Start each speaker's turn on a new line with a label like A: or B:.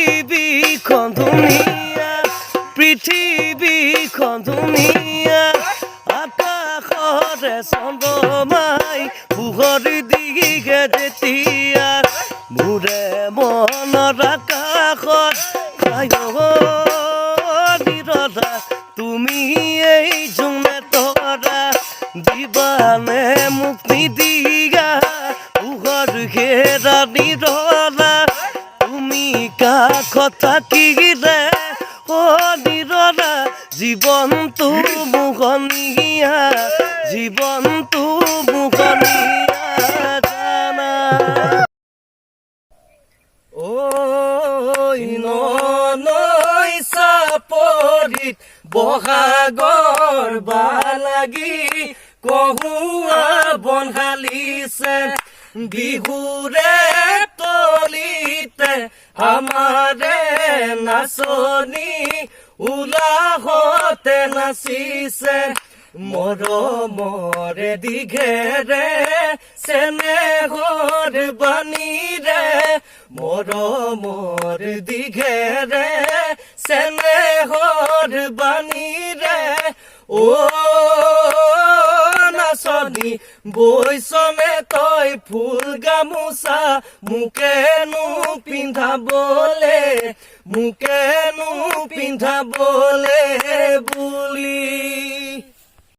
A: পৃথিৱীখন ধুনীয়া পৃথিৱীখন ধুনীয়া আকাশৰে চন্দ্ৰমাই পোহৰি দিগে যেতিয়া মোৰে মনৰ আকাশত নিৰৰা তুমি এই জোনে তৰা দিবানে মোক নিদিয়া পোহৰ ঘেৰা নিৰৰা তুমি কাষত থাকিলে অ নিৰৰা জীৱনটো মোহনীয়া জীৱনটো মোহনীয়া জানা ঐ নৈ চাপৰিত বহাগৰ বালাগি কহুৱা বনহালিছে বিহুৰে তলিতে আমাৰে নাচনি উলাহতে নাচিছে মৰমৰে দিঘেৰে চেনেহৰ বাণীৰে মৰমৰ দিঘেৰে চেনেহৰ বাণীৰে অ নাচনি বৈচনে তই ফুল গামোচা মোকেনো পিন্ধাবলে বুলি